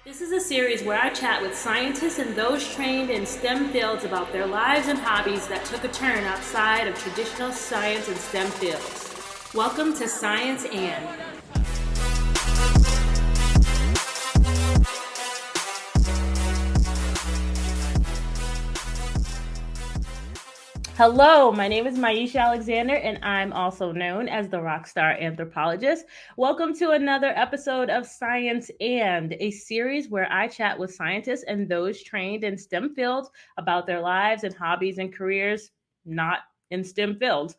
This is a series where I chat with scientists and those trained in STEM fields about their lives and hobbies that took a turn outside of traditional science and STEM fields. Welcome to Science and. Hello, my name is Maisha Alexander, and I'm also known as the Rockstar Anthropologist. Welcome to another episode of Science and, a series where I chat with scientists and those trained in STEM fields about their lives and hobbies and careers not in STEM fields.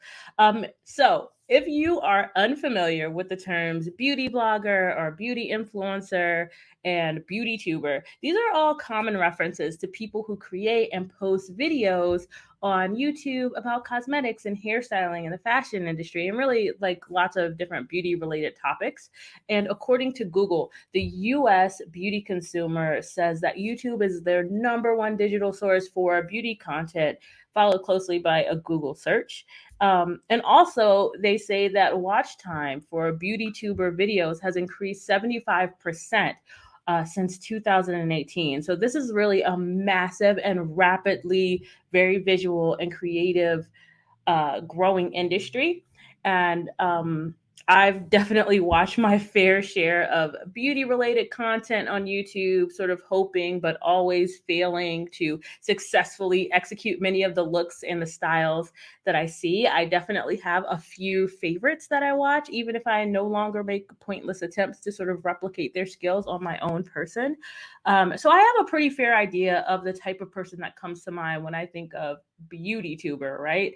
So, if you are unfamiliar with the terms beauty blogger or beauty influencer and Beautytuber, these are all common references to people who create and post videos on YouTube about cosmetics and hairstyling in the fashion industry and really like lots of different beauty related topics. And according to Google, the US beauty consumer says that YouTube is their number one digital source for beauty content, followed closely by a Google search. And also, they say that watch time for Beautytuber videos has increased 75%. Since 2018. So this is really a massive and rapidly very visual and creative growing industry. And I've definitely watched my fair share of beauty related content on YouTube, sort of hoping but always failing to successfully execute many of the looks and the styles that I see. I definitely have a few favorites that I watch, even if I no longer make pointless attempts to sort of replicate their skills on my own person. So I have a pretty fair idea of the type of person that comes to mind when I think of Beautytuber, right?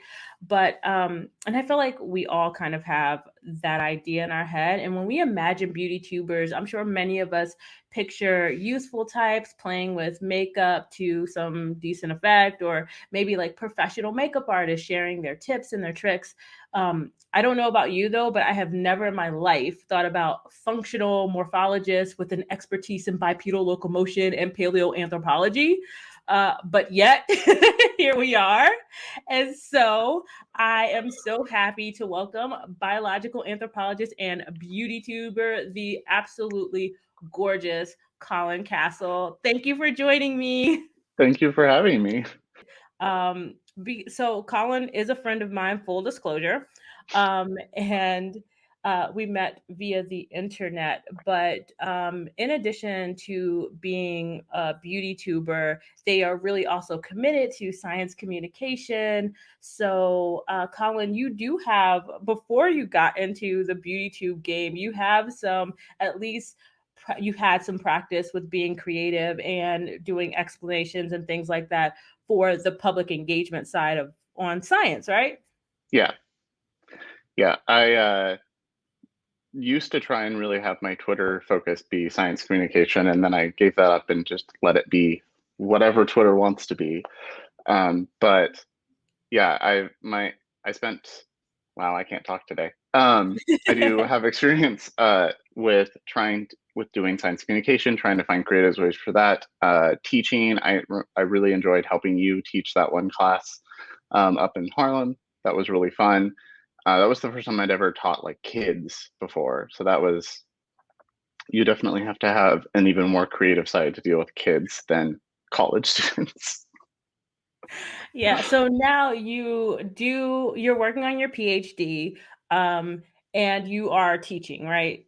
But and I feel like we all kind of have that idea in our head. And when we imagine Beautytubers, I'm sure many of us picture useful types playing with makeup to some decent effect, or maybe like professional makeup artists sharing their tips and their tricks. I don't know about you though, but I have never in my life thought about functional morphologists with an expertise in bipedal locomotion and paleoanthropology. But yet, here we are. And so I am so happy to welcome biological anthropologist and Beautytuber, the absolutely gorgeous Colin Kasl. Thank you for joining me. Thank you for having me. So Colin is a friend of mine, full disclosure. And we met via the internet. But in addition to being a Beautytuber, they are really also committed to science communication. So, Colin, you do have, before you got into the Beautytube game, you have some, at least you had some practice with being creative and doing explanations and things like that for the public engagement side of on science, right? Yeah. Yeah. I used to try and really have my Twitter focus be science communication, and then I gave that up and just let it be whatever Twitter wants to be. But yeah, I spent wow, I can't talk today. I do have experience with doing science communication, trying to find creative ways for that. Teaching, I really enjoyed helping you teach that one class up in Harlem. That was really fun. That was the first time I'd ever taught like kids before. So that was, you definitely have to have an even more creative side to deal with kids than college students. Yeah. So now you're working on your PhD, and you are teaching, right?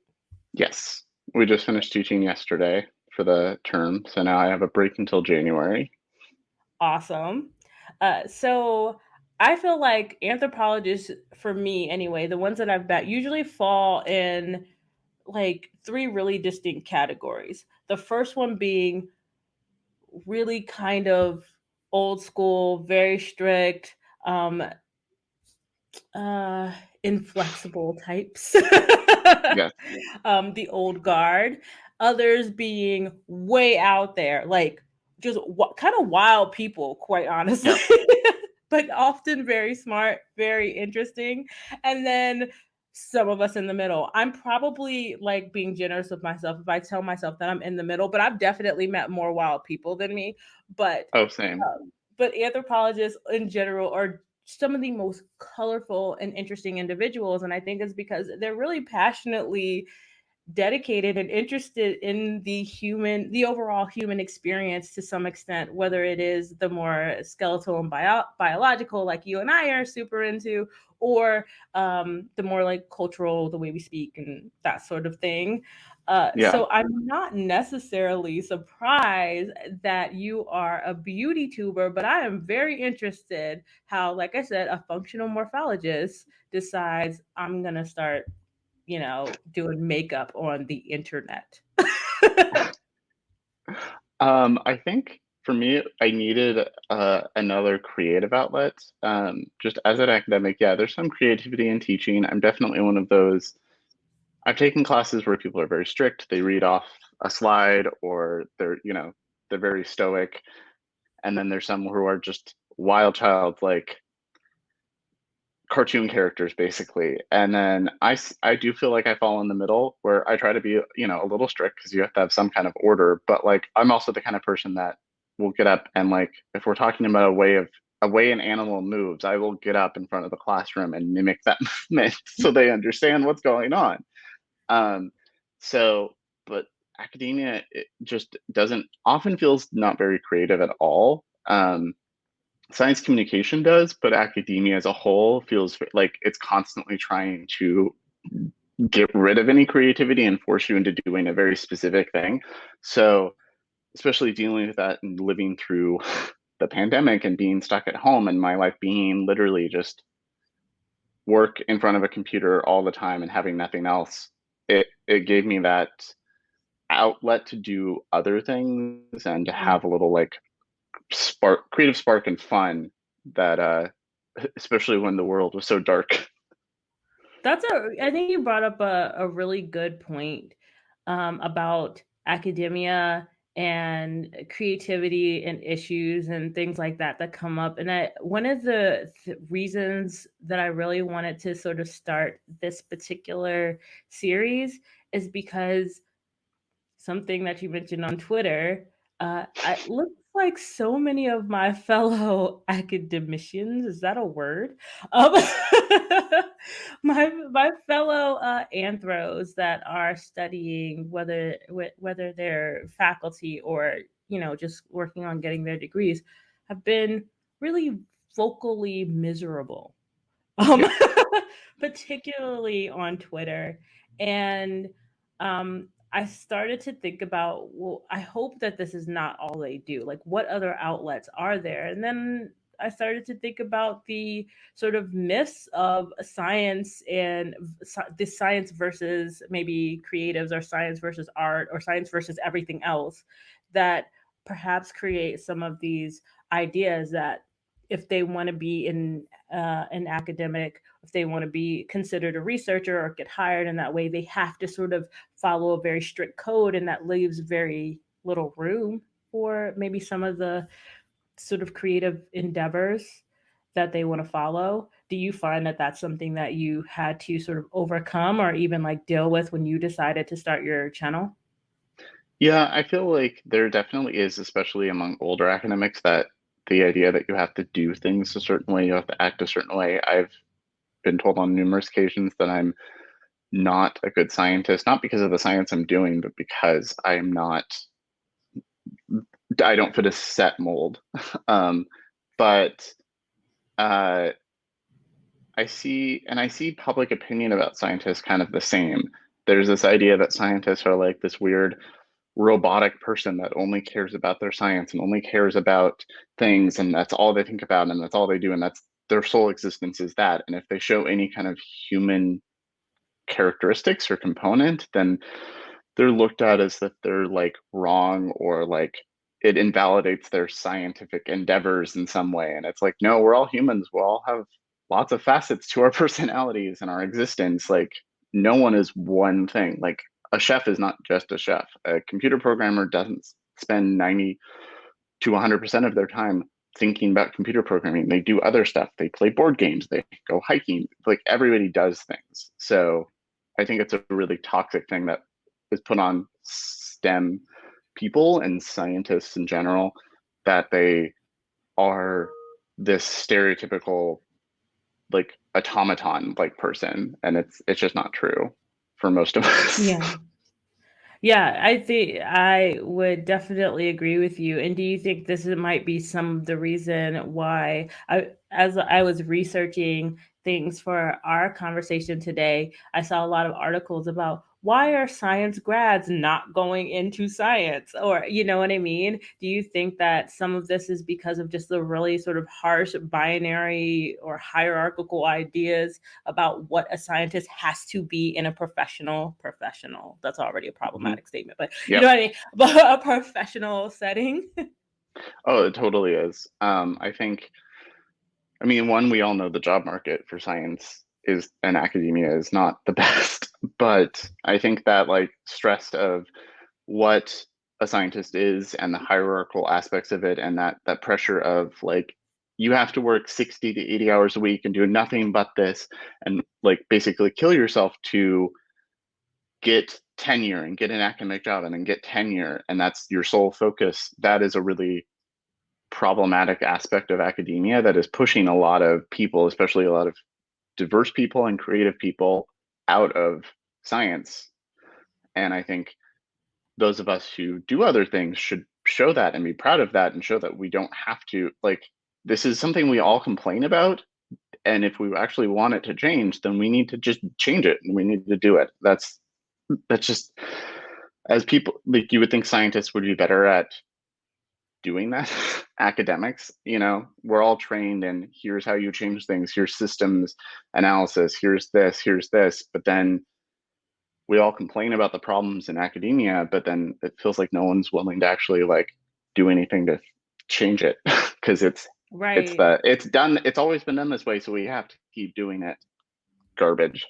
Yes, we just finished teaching yesterday for the term. So now I have a break until January. Awesome. So I feel like anthropologists, for me anyway, the ones that I've met usually fall in like three really distinct categories. The first one being really kind of old school, very strict, um, uh, inflexible types. Yes. The old guard. Others being way out there, like just kind of wild people, quite honestly. Yep. But often very smart, very interesting. And then some of us in the middle. I'm probably like being generous with myself if I tell myself that I'm in the middle, but I've definitely met more wild people than me. But Oh, same. but anthropologists in general are some of the most colorful and interesting individuals, and I think it's because they're really passionately dedicated and interested in the overall human experience to some extent, whether it is the more skeletal and biological, like you and I are super into, or the more like cultural, the way we speak and that sort of thing. Yeah. So I'm not necessarily surprised that you are a beauty tuber, but I am very interested how, like I said, a functional morphologist decides I'm gonna start, doing makeup on the internet. I think for me, I needed another creative outlet. Just as an academic, yeah, there's some creativity in teaching. I'm definitely one of those. I've taken classes where people are very strict. They read off a slide, or they're very stoic. And then there's some who are just wild child, like cartoon characters, basically. And then I do feel like I fall in the middle where I try to be, a little strict because you have to have some kind of order. But like, I'm also the kind of person that will get up and, like, if we're talking about a way an animal moves, I will get up in front of the classroom and mimic that movement so they understand what's going on. Um, so, but academia, it just doesn't often feels not very creative at all. Science communication does, but academia as a whole feels like it's constantly trying to get rid of any creativity and force you into doing a very specific thing. So, especially dealing with that and living through the pandemic and being stuck at home, and my life being literally just work in front of a computer all the time and having nothing else, it gave me that outlet to do other things and to Mm. have a little, like, creative spark and fun that especially when the world was so dark. I think you brought up a really good point about academia and creativity and issues and things like that come up. And one of the reasons that I really wanted to sort of start this particular series is because something that you mentioned on Twitter, it looks like so many of my fellow academicians, is that a word? Um, my fellow anthros that are studying, whether they're faculty or just working on getting their degrees, have been really vocally miserable, um, Yeah. particularly on Twitter. And I started to think about, well, I hope that this is not all they do. Like, what other outlets are there? And then I started to think about the sort of myths of science and this science versus maybe creatives, or science versus art, or science versus everything else, that perhaps create some of these ideas that if they want to be in an academic, if they want to be considered a researcher or get hired in that way, they have to sort of follow a very strict code, and that leaves very little room for maybe some of the sort of creative endeavors that they want to follow. Do you find that that's something that you had to sort of overcome or even like deal with when you decided to start your channel? Yeah, I feel like there definitely is, especially among older academics, that the idea that you have to do things a certain way, you have to act a certain way. I've been told on numerous occasions that I'm not a good scientist, not because of the science I'm doing, but because I don't fit a set mold. Um, but uh, I see public opinion about scientists kind of the same. There's this idea that scientists are like this weird robotic person that only cares about their science and only cares about things, and that's all they think about, and that's all they do, and that's their sole existence is that. And if they show any kind of human characteristics or component, then they're looked at as that they're like wrong, or like it invalidates their scientific endeavors in some way. And it's like, no, we're all humans. We all have lots of facets to our personalities and our existence. Like, no one is one thing. Like, a chef is not just a chef. A computer programmer doesn't spend 90 to 100% of their time thinking about computer programming. They do other stuff. They play board games. They go hiking. Like, everybody does things. So I think it's a really toxic thing that is put on STEM people and scientists in general, that they are this stereotypical, like, automaton like person, and it's just not true for most of us. Yeah. Yeah, I think I would definitely agree with you. And do you think might be some of the reason why as I was researching things for our conversation today, I saw a lot of articles about why are science grads not going into science, or you know what I mean? Do you think that some of this is because of just the really sort of harsh binary or hierarchical ideas about what a scientist has to be in a professional, that's already a Mhm. problematic statement, but you know Yep. what I mean, but a professional setting. Oh, it totally is. I mean, one, we all know the job market for science is and academia is not the best, but I think that like stressed of what a scientist is and the hierarchical aspects of it, and that pressure of like you have to work 60 to 80 hours a week and do nothing but this, and like basically kill yourself to get tenure and get an academic job and then get tenure, and that's your sole focus. That is a really problematic aspect of academia that is pushing a lot of people, especially a lot of diverse people and creative people, out of science. And I think those of us who do other things should show that and be proud of that and show that we don't have to like this is something we all complain about, and if we actually want it to change, then we need to just change it and we need to do it. That's just, as people like, you would think scientists would be better at doing that. Academics, we're all trained and here's how you change things, here's systems analysis, here's this, but then we all complain about the problems in academia, but then it feels like no one's willing to actually like do anything to change it because Right. it's always been done this way, so we have to keep doing it. Garbage.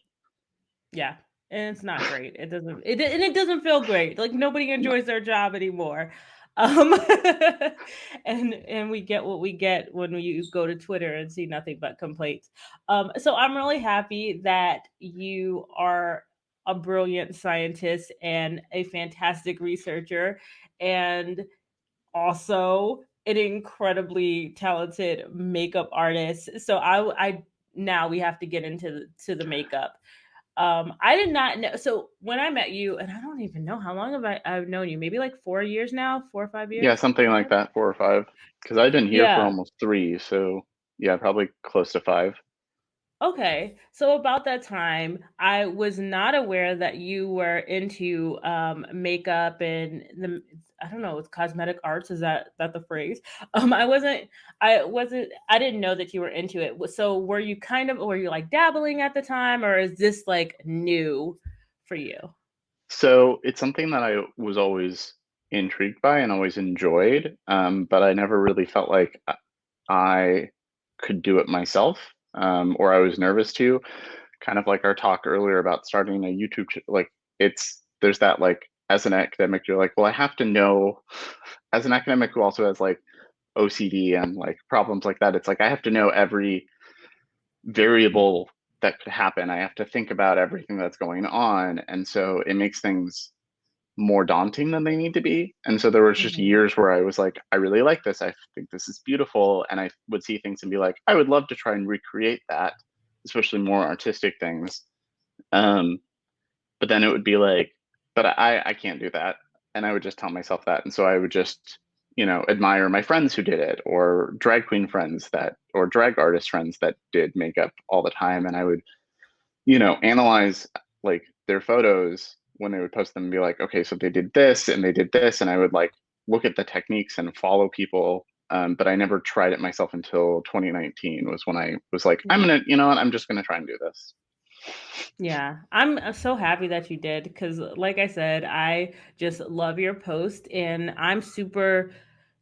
Yeah. And it's not great. It doesn't feel great. Like nobody No. enjoys their job anymore. Um and we get what we get when you go to Twitter and see nothing but complaints. So I'm really happy that you are a brilliant scientist and a fantastic researcher, and also an incredibly talented makeup artist. So I now we have to get into the makeup. I did not know. So when I met you, and I don't even know how long I've known you, maybe like 4 years now, 4 or 5 years, Yeah, something something like like that. that, 4 or 5, because I've been here for Yeah. almost 3, so yeah, probably close to 5. Okay. So about that time, I was not aware that you were into makeup and I don't know, it's cosmetic arts. Is that the phrase? I didn't know that you were into it. So were you like dabbling at the time, or is this like new for you? So it's something that I was always intrigued by and always enjoyed, but I never really felt like I could do it myself, or I was nervous to. Kind of like our talk earlier about starting a YouTube, like there's that like as an academic, you're like, well, I have to know. As an academic who also has like OCD and like problems like that, it's like I have to know every variable that could happen. I have to think about everything that's going on, and so it makes things more daunting than they need to be. And so there was just Mhm. years where I was like, I really like this. I think this is beautiful. And I would see things and be like, I would love to try and recreate that, especially more artistic things. Um, but then it would be like, but I can't do that. And I would just tell myself that. And so I would just, admire my friends who did it, or drag queen friends or drag artist friends that did makeup all the time. And I would analyze like their photos when they would post them and be like, okay, so they did this and they did this, and I would like look at the techniques and follow people. But I never tried it myself until 2019 was when I was like, I'm gonna, you know what, I'm just gonna try and do this. Yeah, I'm so happy that you did because, like I said, I just love your post, and I'm super.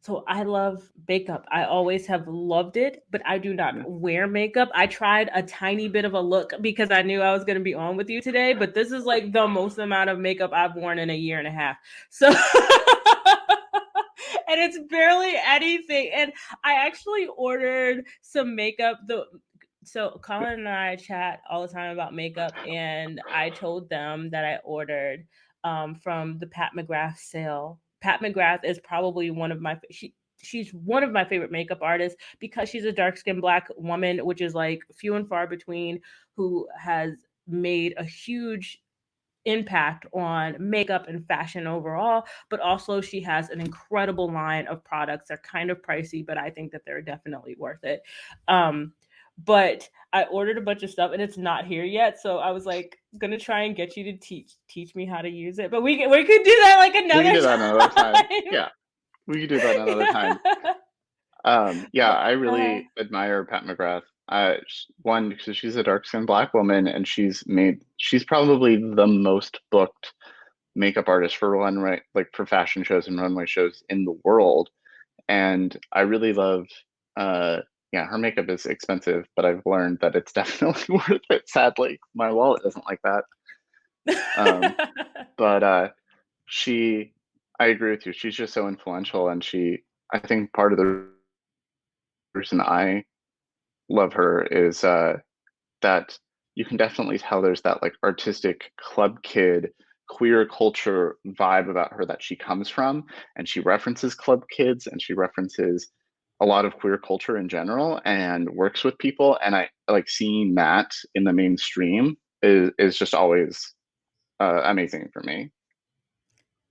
So I love makeup. I always have loved it, but I do not Yeah. wear makeup. I tried a tiny bit of a look because I knew I was going to be on with you today, but this is like the most amount of makeup I've worn in a year and a half. So, and it's barely anything. And I actually ordered some makeup. So Colin and I chat all the time about makeup, and I told them that I ordered from the Pat McGrath sale. Pat McGrath is probably she's one of my favorite makeup artists because she's a dark skinned Black woman, which is like few and far between, who has made a huge impact on makeup and fashion overall, but also she has an incredible line of products. They're kind of pricey, but I think that they're definitely worth it. But I ordered a bunch of stuff and it's not here yet, so I was like gonna try and get you to teach me how to use it. But we could do that like We can another do that another time. time. Yeah, we could do that another time. Yeah, But I really admire Pat McGrath. One, because she's a dark-skinned Black woman, and she's probably the most booked makeup artist for runway, like for fashion shows and runway shows in the world. And I really love, uh, yeah, her makeup is expensive, but I've learned that it's definitely worth it. Sadly, my wallet doesn't like that. Um, but she, I agree with you. She's just so influential, and I think part of the reason I love her is that you can definitely tell there's that like artistic club kid queer culture vibe about her that she comes from, and she references club kids and she references a lot of queer culture in general and works with people, and I like seeing that in the mainstream is just always amazing for me.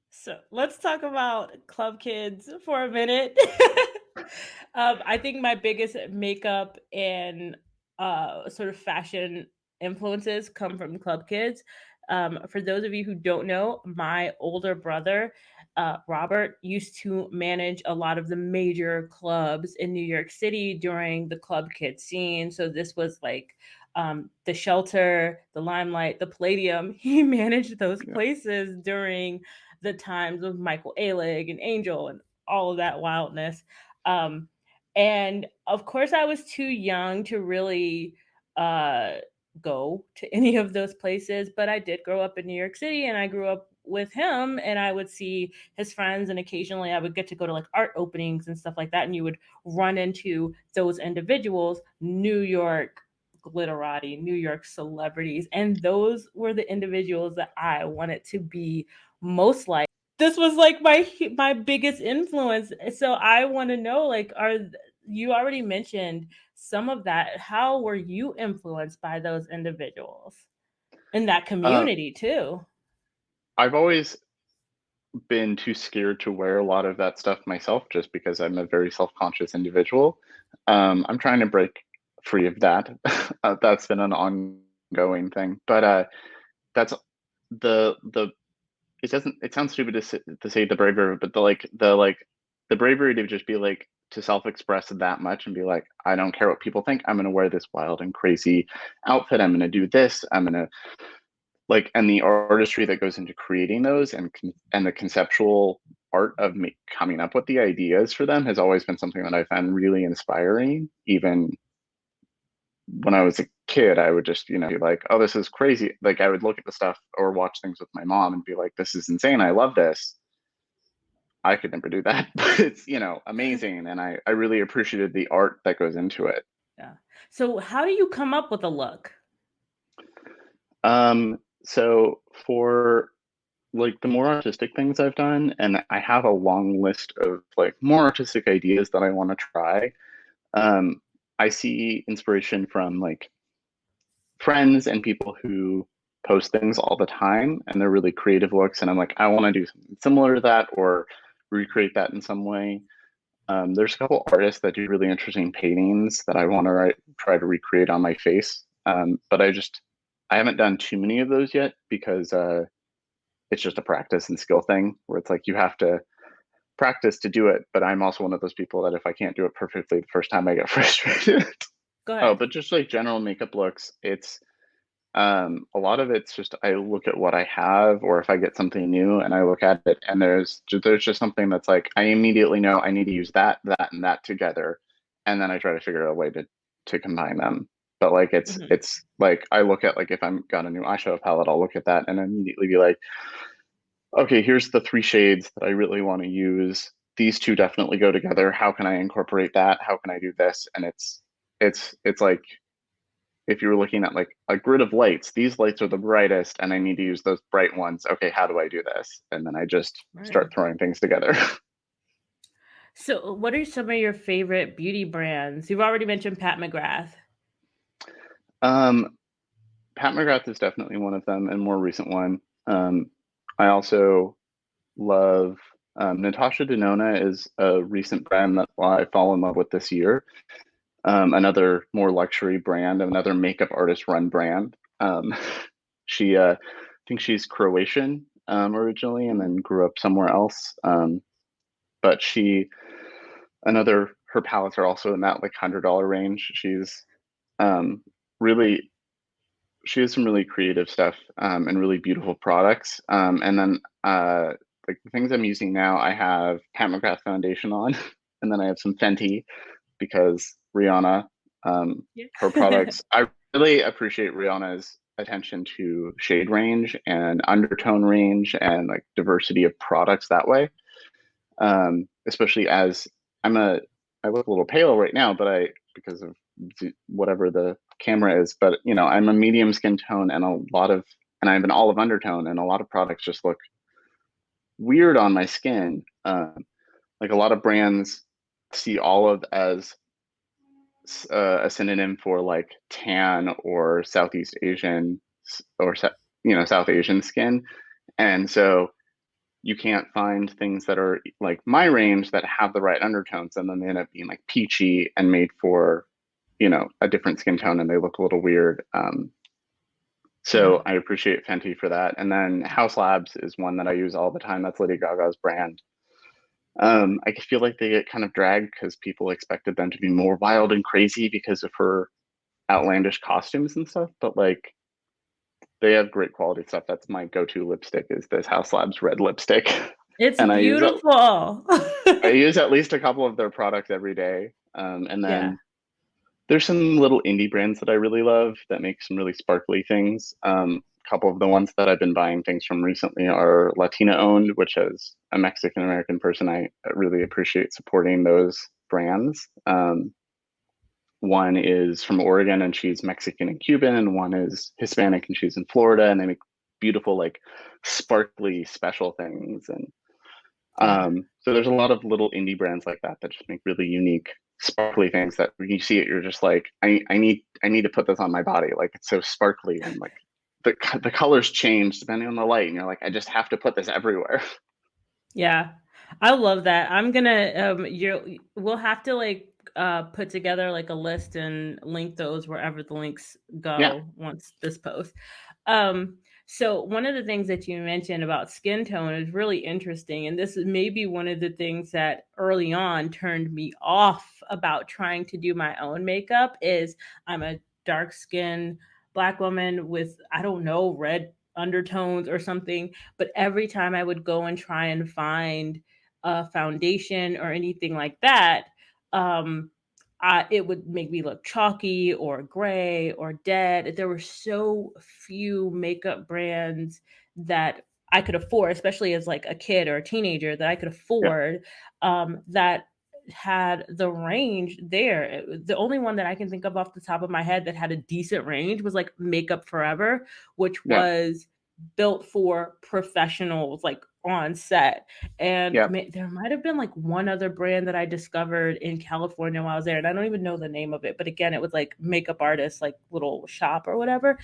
So let's talk about club kids for a minute. I think my biggest makeup and sort of fashion influences come from club kids. For those of you who don't know, my older brother, Robert, used to manage a lot of the major clubs in New York City during the club kid scene. So this was like the Shelter, the Limelight, the Palladium. He managed those Yeah. places during the times of Michael Alig and Angel and all of that wildness. Um, and of course, I was too young to really uh, go to any of those places, but I did grow up in New York City and I grew up with him and I would see his friends and occasionally I would get to go to like art openings and stuff like that and you would run into those individuals, New York glitterati, New York celebrities, and those were the individuals that I wanted to be most like. This was like my biggest influence. So I want to know, like, are you already mentioned some of that? How were you influenced by those individuals in that uh, community too? I've always been too scared to wear a lot of that stuff myself just because I'm a very self-conscious individual. I'm trying to break free of that. That's been an ongoing thing. But that's the it sounds stupid to say the bravery, but the bravery to just be like to self-express that much and be like, I don't care what people think. I'm gonna wear this wild and crazy outfit. I'm gonna do this. I'm gonna like, and the artistry that goes into creating those and the conceptual art of coming up with the ideas for them has always been something that I found really inspiring. Even when I was a kid, I would just, be like, oh, this is crazy. Like I would look at the stuff or watch things with my mom and be like, this is insane. I love this. I could never do that, but it's, amazing. And I really appreciated the art that goes into it. Yeah. So how do you come up with a look? So for like the more artistic things I've done, and I have a long list of like more artistic ideas that I want to try. Um, I see inspiration from like friends and people who post things all the time and they're really creative looks, and I'm like, I want to do something similar to that or recreate that in some way. There's a couple artists that do really interesting paintings that I want to try to recreate on my face. But I haven't done too many of those yet because it's just a practice and skill thing where it's like you have to practice to do it. But I'm also one of those people that if I can't do it perfectly the first time, I get frustrated. Go Oh, ahead. but just like general makeup looks, it's a lot of it's just I look at what I have, or if I get something new and I look at it, and there's just something that's like I immediately know I need to use that and that together, and then I try to figure out a way to combine them. But like Mhm. it's like I look at like if I'm got a new eyeshadow palette, I'll look at that and immediately be like, okay, here's the three shades that I really want to use. These two definitely go together. How can I incorporate that? How can I do this? And it's like if you were looking at like a grid of lights, these lights are the brightest and I need to use those bright ones. Okay, how do I do this? And then I just Right. start throwing things together. So, what are some of your favorite beauty brands? You've already mentioned Pat McGrath. um, Pat McGrath is definitely one of them and more recent one. I also love Natasha Denona is a recent brand that I fall in love with this year. Another more luxury brand, another makeup artist run brand. I think she's Croatian originally, and then grew up somewhere else. But her palettes are also in that like $100 range. Um, really, she has some really creative stuff and really beautiful products. And then like the things I'm using now, I have Pat McGrath foundation on, and then I have some Fenty because Rihanna, her Yeah. products. I really appreciate Rihanna's attention to shade range and undertone range and like diversity of products that way. Especially as I look a little pale right now, but because of whatever the camera is, but I'm a medium skin tone and I have an olive undertone, and a lot of products just look weird on my skin. Like a lot of brands see olive as a synonym for like tan or Southeast Asian or South Asian skin, and so you can't find things that are like my range that have the right undertones, and then they end up being like peachy and made for a different skin tone, and they look a little weird. Yeah. So I appreciate Fenty for that. And then House Labs is one that I use all the time. That's Lady Gaga's brand. I feel like they get kind of dragged because people expected them to be more wild and crazy because of her outlandish costumes and stuff, but like they have great quality stuff. That's my go-to lipstick is this House Labs red lipstick. It's And beautiful. I use at least a couple of their products every day. And Yeah. then there's some little indie brands that I really love that make some really sparkly things. A couple of the ones that I've been buying things from recently are Latina owned, which as a Mexican American person, I really appreciate supporting those brands. One is from Oregon and she's Mexican and Cuban, and one is Hispanic and she's in Florida, and they make beautiful, like sparkly, special things. And Yeah. so there's a lot of little indie brands like that that just make really unique, sparkly things that when you see it, you're just like, I need to put this on my body. Like it's so sparkly and like the colors change depending on the light, and you're like, I just have to put this everywhere. Yeah. I love that. I'm gonna we'll have to like put together like a list and link those wherever the links Yeah, go once this post. Um so one of the things that you mentioned about skin tone is really interesting, and this is maybe one of the things that early on turned me off about trying to do my own makeup is I'm a dark skinned black woman with, I don't know, red undertones or something, but every time I would go and try and find a foundation or anything like that, um, it would make me look chalky or gray or dead. There were so few makeup brands that I could afford, especially as like a kid or a teenager, that I could yeah, afford that had the range there. The only one that I can think of off the top of my head that had a decent range was like Makeup Forever, which yeah, was built for professionals like on set. And yeah, there might have been like one other brand that I discovered in California while I was there, and I don't even know the name of it, but again, it was like makeup artists like little shop or whatever.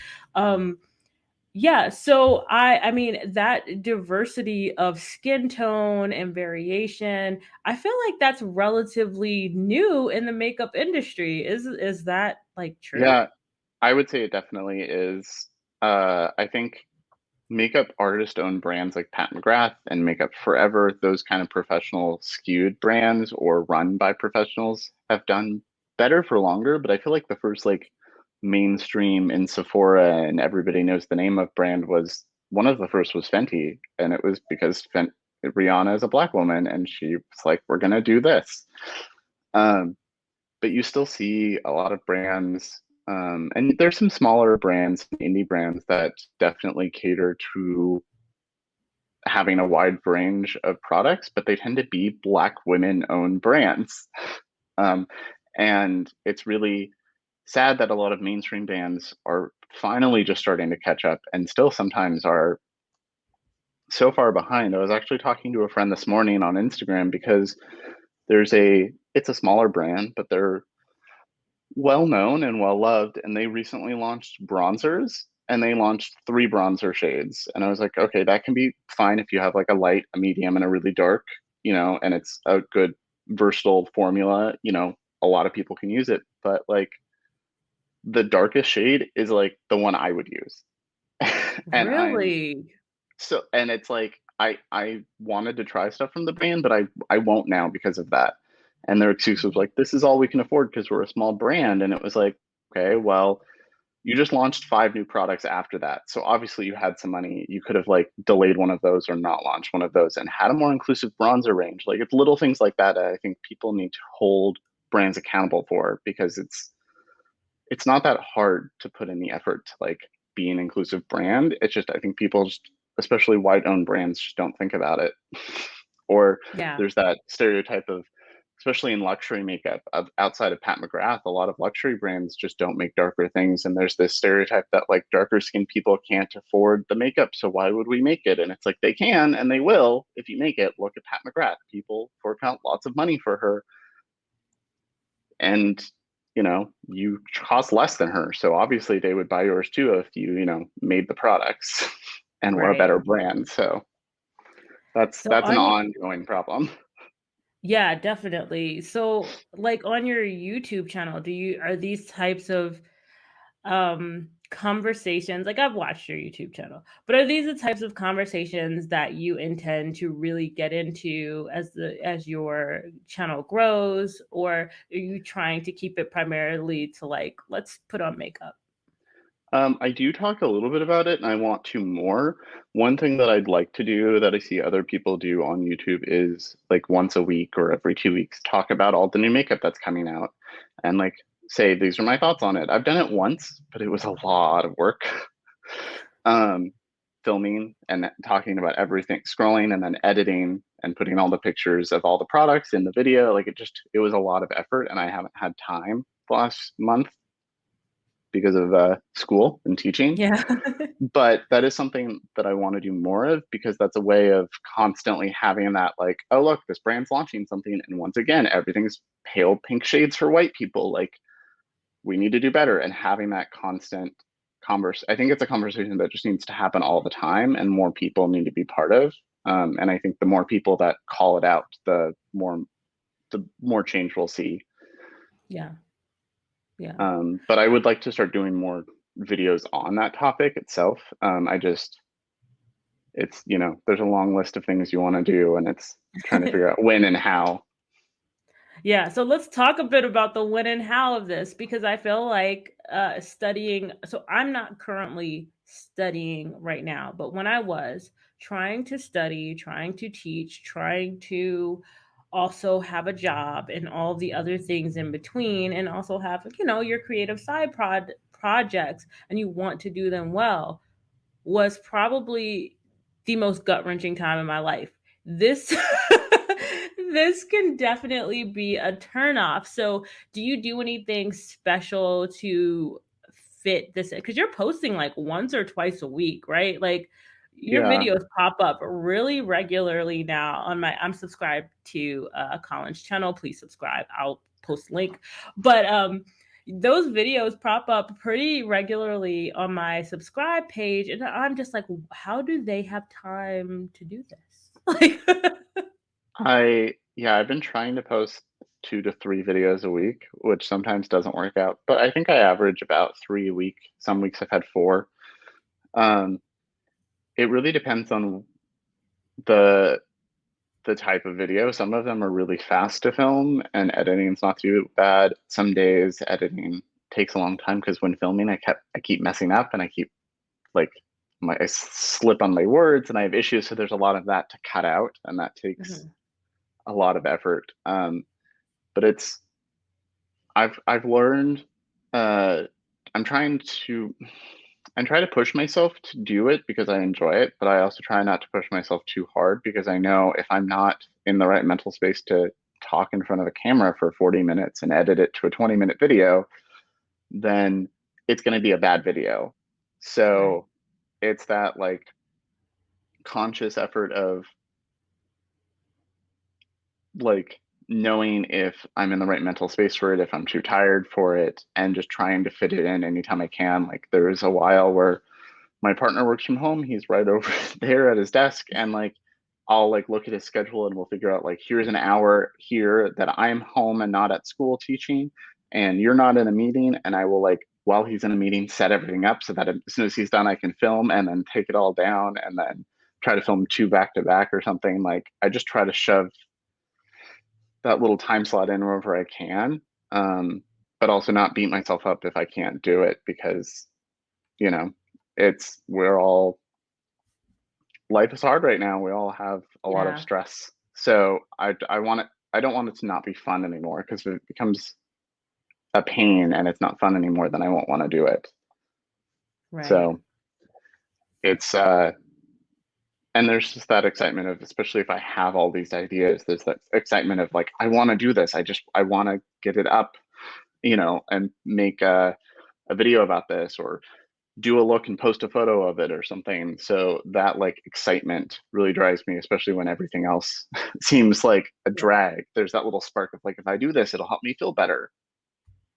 Yeah, so I mean that diversity of skin tone and variation, I feel like that's relatively new in the makeup industry. Is that like true? yeah. I would say it definitely is. I think makeup artist owned brands like Pat McGrath and Makeup Forever, those kind of professional skewed brands or run by professionals have done better for longer. But I feel like the first like mainstream in Sephora and everybody knows the name of brand was one of the first was Fenty. And it was because Rihanna is a black woman and she was like, we're going to do this. Um, but you still see a lot of brands, and there's some smaller brands, indie brands that definitely cater to having a wide range of products, but they tend to be Black women-owned brands. Um, and it's really sad that a lot of mainstream bands are finally just starting to catch up and still sometimes are so far behind. I was actually talking to a friend this morning on Instagram because it's a smaller brand, but they're well known and well loved, and they recently launched bronzers, and they launched 3 bronzer shades. And I was like, okay, that can be fine if you have like a light, a medium, and a really dark, and it's a good versatile formula, a lot of people can use it. But like the darkest shade is like the one I would use. And Really? it's like I wanted to try stuff from the brand, but I won't now because of that. And their excuse was like, this is all we can afford because we're a small brand. And it was like, okay, well, you just launched 5 new products after that. So obviously you had some money. You could have like delayed one of those or not launched one of those and had a more inclusive bronzer range. Like it's little things like that I think people need to hold brands accountable for, because it's not that hard to put in the effort to like be an inclusive brand. It's just I think people just, especially white owned brands, just don't think about it. Or Yeah. there's that stereotype of, especially in luxury makeup, outside of Pat McGrath, a lot of luxury brands just don't make darker things. And there's this stereotype that like darker skinned people can't afford the makeup, so why would we make it? And it's like they can and they will if you make it. Look at Pat McGrath. People fork out lots of money for her, and you cost less than her, so obviously they would buy yours too if you made the products and were a Right. better brand. So So that's an on ongoing problem. Yeah, definitely. So like on your YouTube channel, are these types of conversations, like I've watched your YouTube channel, but are these the types of conversations that you intend to really get into as your channel grows, or are you trying to keep it primarily to like, let's put on makeup? I do talk a little bit about it and I want to more. One thing that I'd like to do that I see other people do on YouTube is like once a week or every 2 weeks, talk about all the new makeup that's coming out and like say, these are my thoughts on it. I've done it once, but it was a lot of work. um, Filming and talking about everything, scrolling and then editing and putting all the pictures of all the products in the video. Like it was a lot of effort and I haven't had time the last month because of school and teaching. Yeah. But that is something that I want to do more of, because that's a way of constantly having that like, oh look, this brand's launching something, and once again everything's pale pink shades for white people. Like we need to do better, and having that constant converse. I think it's a conversation that just needs to happen all the time and more people need to be part of. And I think the more people that call it out, the more change we'll see. Yeah. Yeah. But I would like to start doing more videos on that topic itself. It's, there's a long list of things you want to do, and it's trying to figure out when and how. Yeah, so let's talk a bit about the when and how of this, because I feel like studying. So I'm not currently studying right now, but when I was trying to study, trying to teach, trying to also have a job and all the other things in between, and also have, your creative side projects, and you want to do them well, was probably the most gut wrenching time in my life. This this can definitely be a turnoff. So, do you do anything special to fit this? Because you're posting like once or twice a week, right? Like your Yeah, videos pop up really regularly now on my. I'm subscribed to Colin's channel. Please subscribe. I'll post a link. But those videos pop up pretty regularly on my subscribe page, and I'm just like, how do they have time to do this? Like, I've been trying to post 2 to 3 videos a week, which sometimes doesn't work out, but I think I average about 3 a week. Some weeks I've had 4. Um, it really depends on the the type of video. Some of them are really fast to film and editing's not too bad. Some days editing takes a long time because when filming I keep messing up and I keep like I slip on my words and I have issues, so there's a lot of that to cut out and that takes mhm. a lot of effort. But I've learned uh I'm trying to I try to push myself to do it because I enjoy it, but I also try not to push myself too hard, because I know if I'm not in the right mental space to talk in front of a camera for 40 minutes and edit it to a 20-minute video, then it's going to be a bad video. Right. So it's that like conscious effort of like knowing if I'm in the right mental space for it, if I'm too tired for it, and just trying to fit it in anytime I can. Like there was a while where my partner works from home. He's right over there at his desk, and like I'll like look at his schedule and we'll figure out like here's an hour here that I'm home and not at school teaching, and you're not in a meeting, and I will like while he's in a meeting set everything up so that as soon as he's done I can film and then take it all down and then try to film two back to back or something. Like I just try to shove that little time slot in wherever I can, but also not beat myself up if I can't do it because you know it's we're all life is hard right now. We all have a lot of Yeah, stress. So I want it. I don't want it to not be fun anymore because if it becomes a pain and it's not fun anymore, then I won't want to do it. right. So it's and there's just that excitement of especially if I have all these ideas, there's that excitement of like I want to do this. I want to get it up, and make a video about this or do a look and post a photo of it or something. So that like excitement really drives me, especially when everything else seems like a Yeah. drag. There's that little spark of like, if I do this, it'll help me feel better.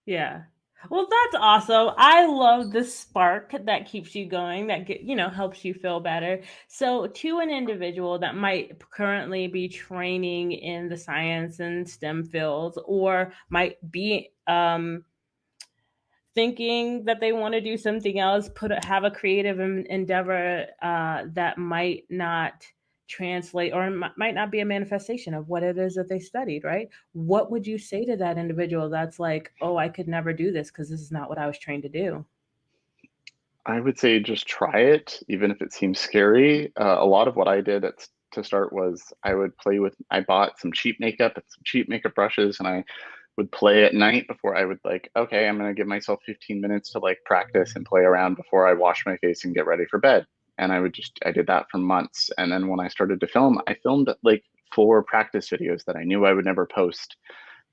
Yeah. Well, that's awesome. I love the spark that keeps you going, that helps you feel better. So, to an individual that might currently be training in the science and STEM fields, or might be thinking that they want to do something else, have a creative endeavor that might not translate or might not be a manifestation of what it is that they studied, right? What would you say to that individual that's like, oh, I could never do this because this is not what I was trained to do? I would say just try it, even if it seems scary. A lot of what I did to start was I bought some cheap makeup and some cheap makeup brushes, and I would play at night before I would like, okay, I'm going to give myself 15 minutes to like practice and play around before I wash my face and get ready for bed. And I did that for months. And then when I started to film, I filmed like 4 practice videos that I knew I would never post.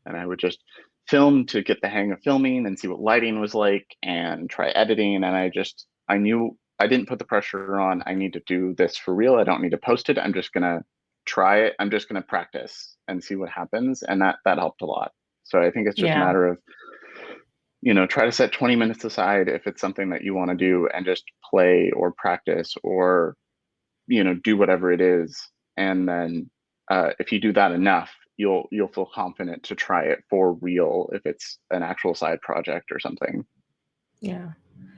And I would just film to get the hang of filming and see what lighting was like and try editing. And I knew I didn't put the pressure on. I need to do this for real. I don't need to post it. I'm just going to try it. I'm just going to practice and see what happens. And that helped a lot. So I think it's just a Yeah. matter of, try to set 20 minutes aside if it's something that you want to do and just play or practice or, do whatever it is. And then if you do that enough, you'll feel confident to try it for real if it's an actual side project or something. Yeah.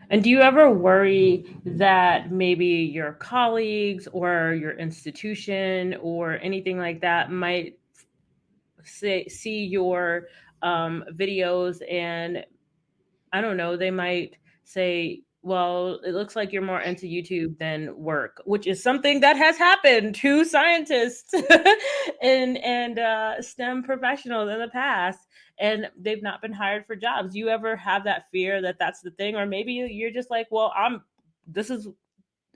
And do you ever worry that maybe your colleagues or your institution or anything like that might see your videos, and I don't know, they might say, well, it looks like you're more into YouTube than work, which is something that has happened to scientists and STEM professionals in the past, and they've not been hired for jobs. Do you ever have that fear that that's the thing, or maybe you're just like, well, this is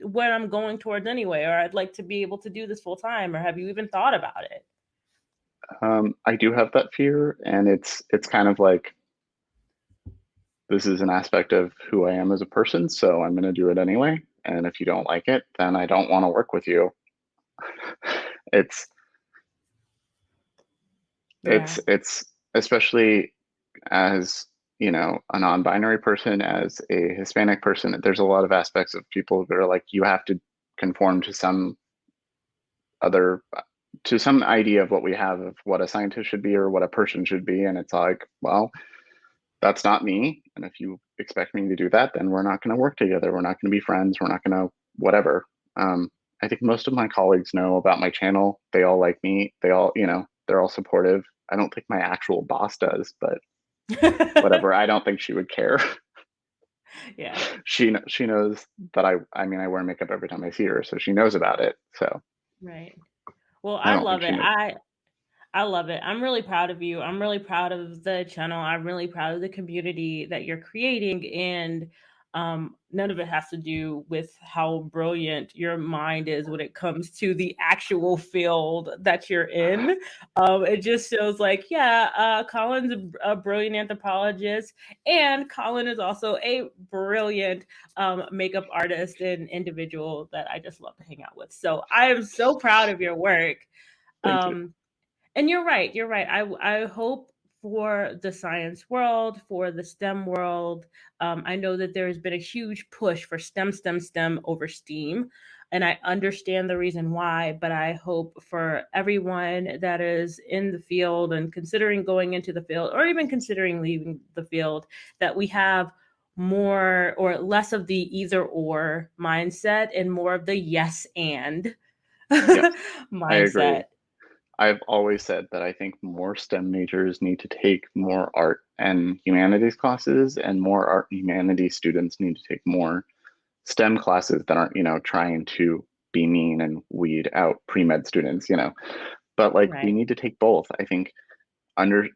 what I'm going towards anyway, or I'd like to be able to do this full time, or have you even thought about it? I do have that fear, and it's kind of like this is an aspect of who I am as a person, so I'm going to do it anyway. And if you don't like it, then I don't want to work with you. It's Yeah. it's especially as a non-binary person, as a Hispanic person, there's a lot of aspects of people that are like you have to conform other to some idea of what we have of what a scientist should be or what a person should be, and it's like, well, that's not me, and if you expect me to do that, then we're not going to work together, we're not going to be friends, we're not going to whatever. I think most of my colleagues know about my channel. They all like me. They all, they're all supportive. I don't think my actual boss does, but whatever. I don't think she would care. Yeah. She knows that I mean I wear makeup every time I see her, so she knows about it. So Right. Well, I I don't think love she it. knows. I love it. I'm really proud of you. I'm really proud of the channel. I'm really proud of the community that you're creating. And none of it has to do with how brilliant your mind is when it comes to the actual field that you're in. It just shows like, yeah, Colin's a brilliant anthropologist, and Colin is also a brilliant makeup artist and individual that I just love to hang out with. So I am so proud of your work. Thank you. Um, and you're right. You're right. I hope for the science world, for the STEM world. I know that there has been a huge push for STEM over STEAM. And I understand the reason why, but I hope for everyone that is in the field and considering going into the field or even considering leaving the field that we have more or less of the either or mindset and more of the yes and Yes, I agree. mindset. I've always said that I think more STEM majors need to take more art and humanities classes, and more art and humanities students need to take more STEM classes that aren't, trying to be mean and weed out pre-med students. But like we Right. need to take both. I think under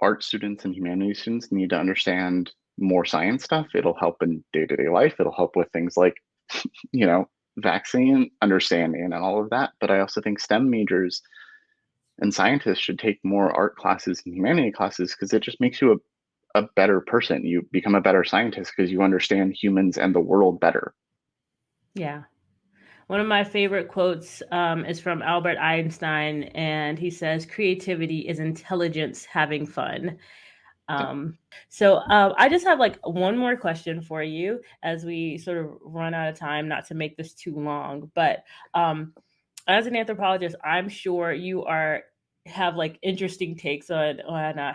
art students and humanities students need to understand more science stuff. It'll help in day-to-day life. It'll help with things like, you know, vaccine understanding and all of that. But I also think STEM majors and scientists should take more art classes and humanity classes because it just makes you a better person. You become a better scientist because you understand humans and the world better. Yeah. One of my favorite quotes is from Albert Einstein, and he says, "Creativity is intelligence having fun." Yeah. So I just have like one more question for you as we sort of run out of time, not to make this too long, but um, as an anthropologist, I'm sure you are have like interesting takes on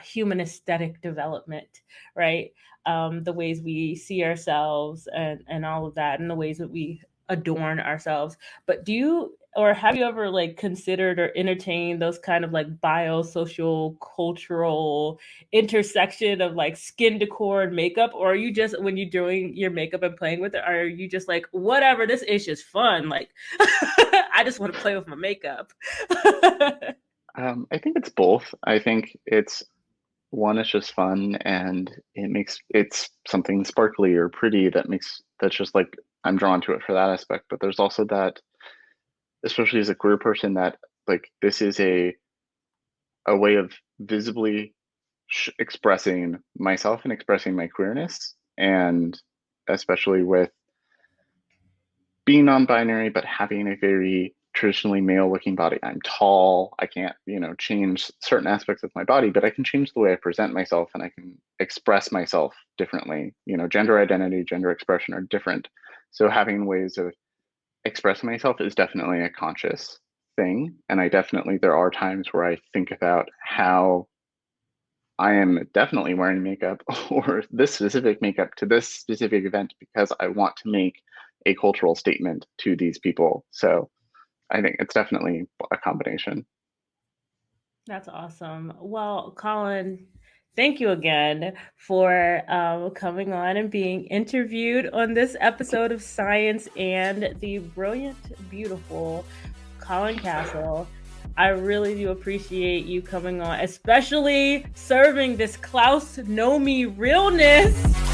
human aesthetic development, right? The ways we see ourselves and all of that, and the ways that we adorn ourselves. But do you or have you ever like considered or entertained those kind of like biosocial cultural intersection of like skin decor and makeup, or are you just when you're doing your makeup and playing with it, are you just like whatever, this is just fun, like I just want to play with my makeup? I think it's both. I think it's one, it's just fun and it's something sparkly or pretty that's just like I'm drawn to it for that aspect. But there's also that, especially as a queer person, that like this is a way of visibly expressing myself and expressing my queerness, and especially with being non-binary but having a very traditionally male looking body. I'm tall. I can't, change certain aspects of my body, but I can change the way I present myself and I can express myself differently. Gender identity, gender expression are different. So having ways of expressing myself is definitely a conscious thing. And there are times where I think about how I am definitely wearing makeup or this specific makeup to this specific event because I want to make a cultural statement to these people. So I think it's definitely a combination. That's awesome. Well, Colin, thank you again for coming on and being interviewed on this episode of Science and the brilliant, beautiful Colin Kasl. I really do appreciate you coming on, especially serving this Klaus Nomi realness.